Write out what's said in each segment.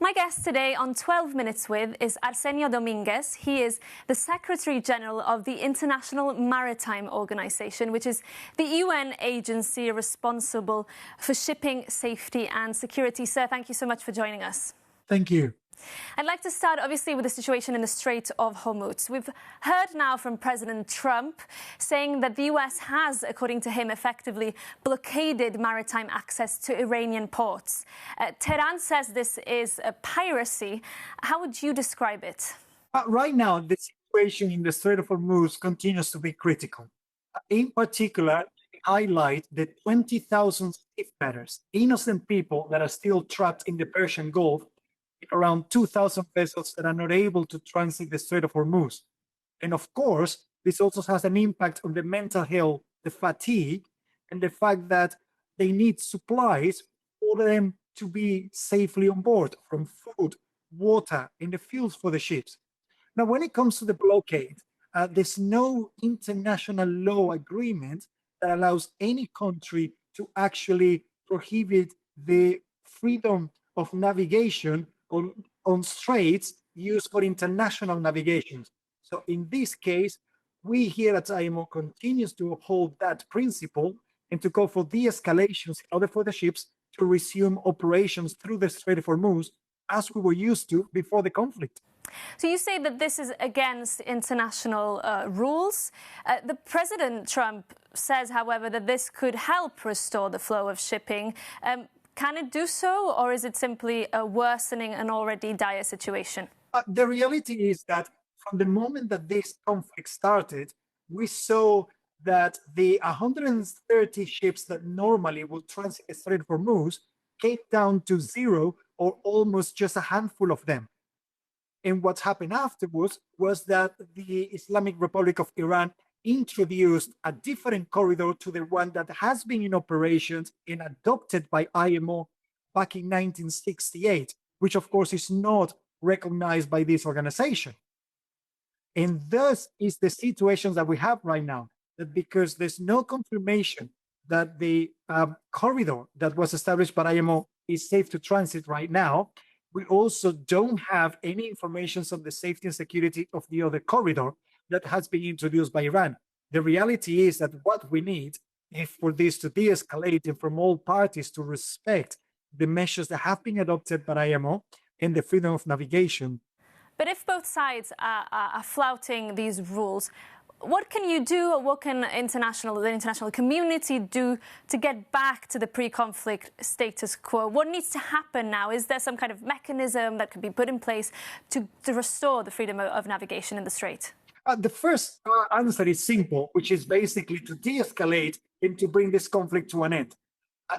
My guest today on 12 Minutes With is Arsenio Dominguez. He is the Secretary General of the International Maritime Organization, which is the UN agency responsible for shipping safety and security. Sir, thank you so much for joining us. Thank you. I'd like to start, obviously, with the situation in the Strait of Ormuz. We've heard now from President Trump saying that the US has, according to him, effectively blockaded maritime access to Iranian ports. Tehran says this is a piracy. How would you describe it? Right now, the situation in the Strait of Ormuz continues to be critical. In particular, highlight the 20,000 seafarers, innocent people that are still trapped in the Persian Gulf, around 2,000 vessels that are not able to transit the Strait of Ormuz. And of course, this also has an impact on the mental health, the fatigue, and the fact that they need supplies for them to be safely on board, from food, water, and the fuels for the ships. Now, when it comes to the blockade, there's no international law agreement that allows any country to actually prohibit the freedom of navigation on straits used for international navigation. So in this case, we here at IMO continues to uphold that principle and to call for de-escalations in order for the ships to resume operations through the Strait of Ormuz as we were used to before the conflict. So you say that this is against international rules. The President Trump says, however, that this could help restore the flow of shipping. Can it do so, or is it simply worsening an already dire situation? The reality is that from the moment that this conflict started, we saw that the 130 ships that normally would transit the Strait of Ormuz came down to zero or almost just a handful of them. And what happened afterwards was that the Islamic Republic of Iran introduced a different corridor to the one that has been in operations and adopted by IMO back in 1968, which of course is not recognized by this organization. And thus is the situation that we have right now, that because there's no confirmation that the corridor that was established by IMO is safe to transit right now, we also don't have any information on the safety and security of the other corridor that has been introduced by Iran. The reality is that what we need is for this to de-escalate and from all parties to respect the measures that have been adopted by IMO and the freedom of navigation. But if both sides are flouting these rules, what can you do, or what can the international community do to get back to the pre-conflict status quo? What needs to happen now? Is there some kind of mechanism that could be put in place to restore the freedom of navigation in the Strait? The first answer is simple, which is basically to de-escalate and to bring this conflict to an end.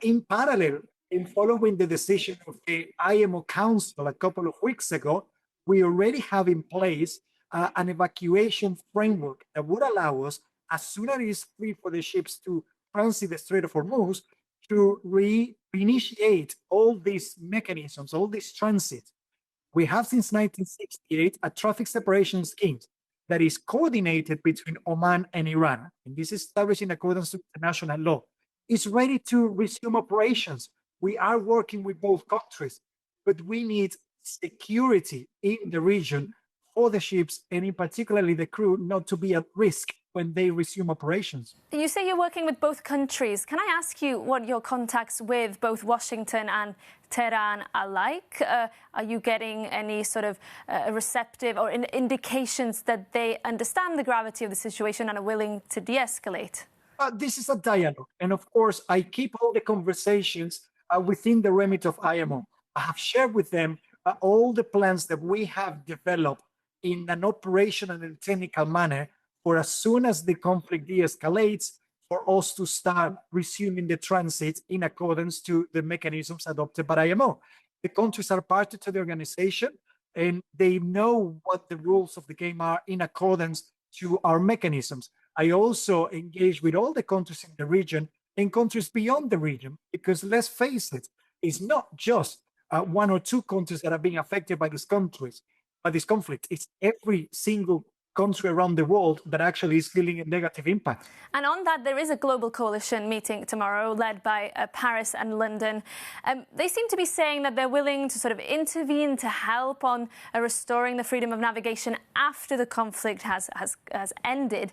In parallel, in following the decision of the IMO Council a couple of weeks ago, we already have in place an evacuation framework that would allow us, as soon as it is free for the ships to transit the Strait of Ormuz, to reinitiate all these mechanisms, all this transit. We have since 1968 a traffic separation scheme that is coordinated between Oman and Iran, and this is established in accordance with international law. It's ready to resume operations. We are working with both countries, but we need security in the region for the ships, and in particularly the crew, not to be at risk when they resume operations. You say you're working with both countries. Can I ask you what your contacts with both Washington and Tehran are like? Are you getting any sort of receptive or indications that they understand the gravity of the situation and are willing to de-escalate? This is a dialogue. And of course, I keep all the conversations within the remit of IMO. I have shared with them all the plans that we have developed in an operational and technical manner for as soon as the conflict de-escalates, for us to start resuming the transit in accordance to the mechanisms adopted by IMO. The countries are party to the organization, and they know what the rules of the game are in accordance to our mechanisms. I also engage with all the countries in the region and countries beyond the region, because let's face it, it's not just one or two countries that are being affected by this conflict. It's every single country around the world that actually is feeling a negative impact. And on that, there is a global coalition meeting tomorrow led by Paris and London. They seem to be saying that they're willing to sort of intervene to help on restoring the freedom of navigation after the conflict has ended.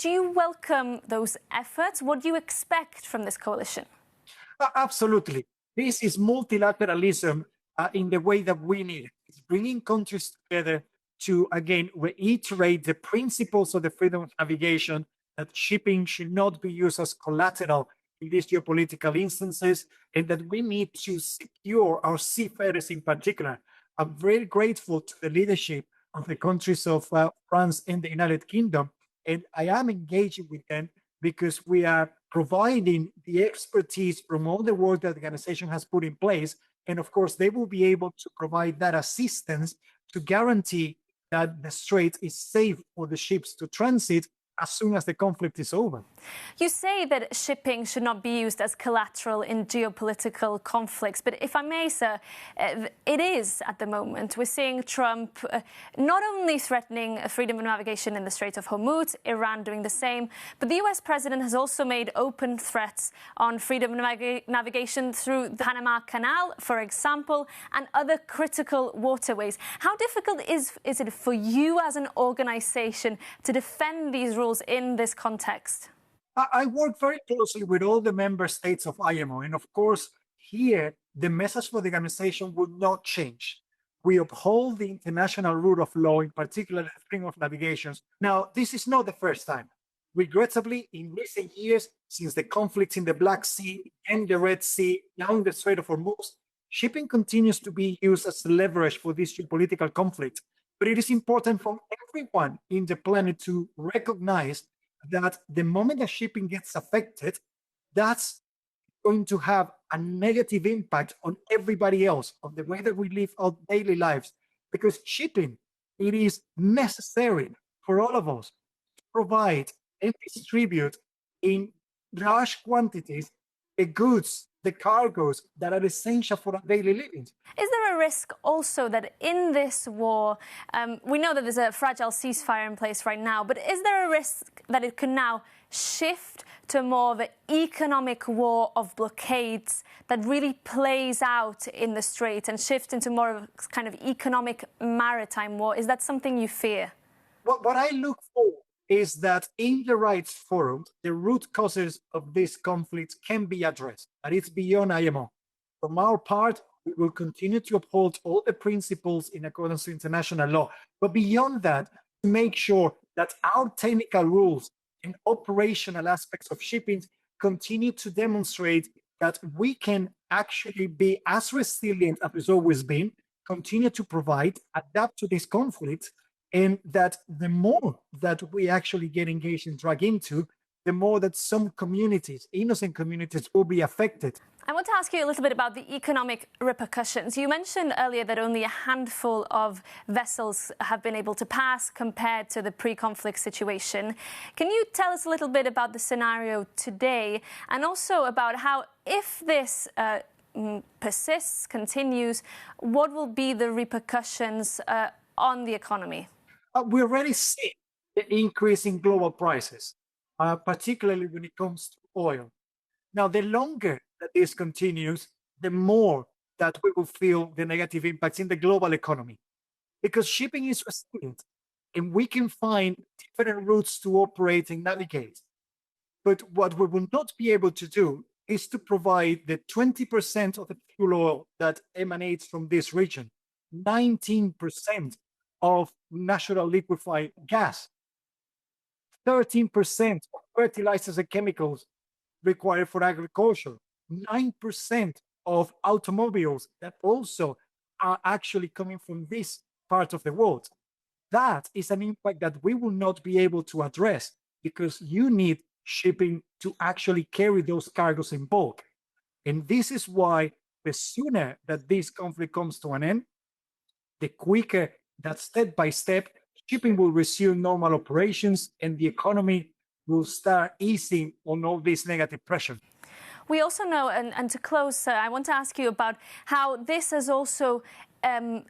Do you welcome those efforts? What do you expect from this coalition? Absolutely. This is multilateralism in the way that we need it. It's bringing countries together to, again, reiterate the principles of the freedom of navigation, that shipping should not be used as collateral in these geopolitical instances, and that we need to secure our seafarers in particular. I'm very grateful to the leadership of the countries of France and the United Kingdom, and I am engaging with them because we are providing the expertise from all the work that the organization has put in place. And of course, they will be able to provide that assistance to guarantee that the Strait is safe for the ships to transit as soon as the conflict is over. You say that shipping should not be used as collateral in geopolitical conflicts, but if I may, sir, it is at the moment. We're seeing Trump not only threatening freedom of navigation in the Strait of Ormuz, Iran doing the same, but the US president has also made open threats on freedom of navigation through the Panama Canal, for example, and other critical waterways. How difficult is it for you as an organization to defend these rules in this context? I work very closely with all the member states of IMO. And of course, here, the message for the organization would not change. We uphold the international rule of law, in particular, the freedom of navigation. Now, this is not the first time. Regrettably, in recent years, since the conflicts in the Black Sea and the Red Sea, now in the Strait of Ormuz, shipping continues to be used as leverage for this geopolitical conflict. But it is important for everyone in the planet to recognize that the moment that shipping gets affected, that's going to have a negative impact on everybody else, on the way that we live our daily lives. Because shipping, it is necessary for all of us to provide and distribute in large quantities the goods, the cargoes that are essential for our daily living. Is there a risk also that in this war, we know that there's a fragile ceasefire in place right now, but is there a risk that it can now shift to more of an economic war of blockades that really plays out in the Strait and shift into more of a kind of economic maritime war? Is that something you fear? What I look for is that in the rights forum, the root causes of this conflict can be addressed, and it's beyond IMO. From our part, we will continue to uphold all the principles in accordance with international law, but beyond that, to make sure that our technical rules and operational aspects of shipping continue to demonstrate that we can actually be as resilient as we've always been, continue to provide, adapt to this conflict, and that the more that we actually get engaged and drag into, the more that some communities, innocent communities, will be affected. I want to ask you a little bit about the economic repercussions. You mentioned earlier that only a handful of vessels have been able to pass compared to the pre-conflict situation. Can you tell us a little bit about the scenario today, and also about how, if this persists, continues, what will be the repercussions on the economy? We already see the increase in global prices, particularly when it comes to oil. Now, the longer that this continues, the more that we will feel the negative impacts in the global economy, because shipping is resilient and we can find different routes to operate and navigate. But what we will not be able to do is to provide the 20% of the fuel oil that emanates from this region, 19% of natural liquefied gas, 13% of fertilizers and chemicals required for agriculture, 9% of automobiles that also are actually coming from this part of the world. That is an impact that we will not be able to address, because you need shipping to actually carry those cargoes in bulk. And this is why the sooner that this conflict comes to an end, the quicker that step by step shipping will resume normal operations and the economy will start easing on all this negative pressure. We also know, and to close, I want to ask you about how this has also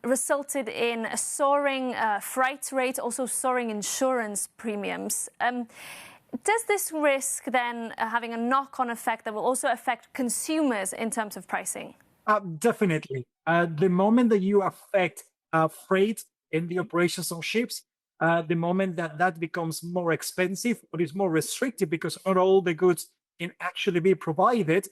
resulted in a soaring freight rate, also soaring insurance premiums. Does this risk then having a knock-on effect that will also affect consumers in terms of pricing? Definitely. The moment that you affect freight in the operations of ships, the moment that that becomes more expensive or is more restrictive because not all the goods can actually be provided,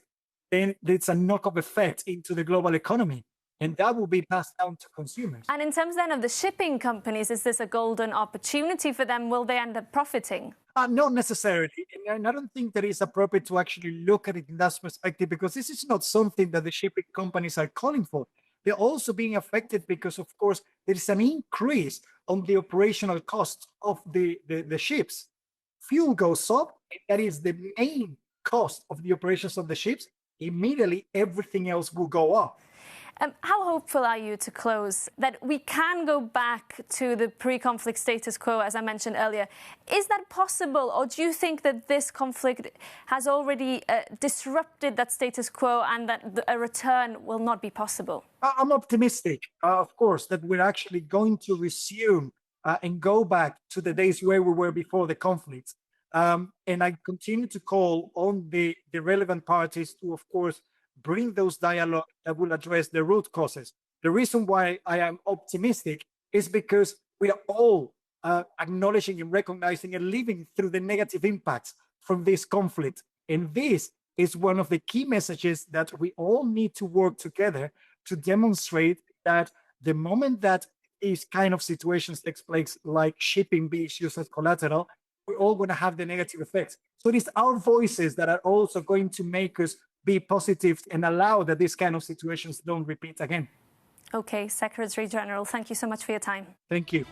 then it's a knock-on effect into the global economy. And that will be passed down to consumers. And in terms then of the shipping companies, is this a golden opportunity for them? Will they end up profiting? Not necessarily. And I don't think that it's appropriate to actually look at it in that perspective because this is not something that the shipping companies are calling for. They're also being affected because, of course, there is an increase on the operational cost of the ships. Fuel goes up, and that is the main cost of the operations of the ships. Immediately, everything else will go up. How hopeful are you, to close, that we can go back to the pre-conflict status quo, as I mentioned earlier? Is that possible, or do you think that this conflict has already disrupted that status quo and that a return will not be possible? I'm optimistic, of course, that we're actually going to resume and go back to the days where we were before the conflict. And I continue to call on the relevant parties to, of course, bring those dialogue that will address the root causes. The reason why I am optimistic is because we are all acknowledging and recognizing and living through the negative impacts from this conflict. And this is one of the key messages that we all need to work together to demonstrate that the moment that these kind of situations takes place, like shipping being used as collateral, we're all going to have the negative effects. So it is our voices that are also going to make us be positive and allow that these kind of situations don't repeat again. Okay, Secretary General, thank you so much for your time. Thank you.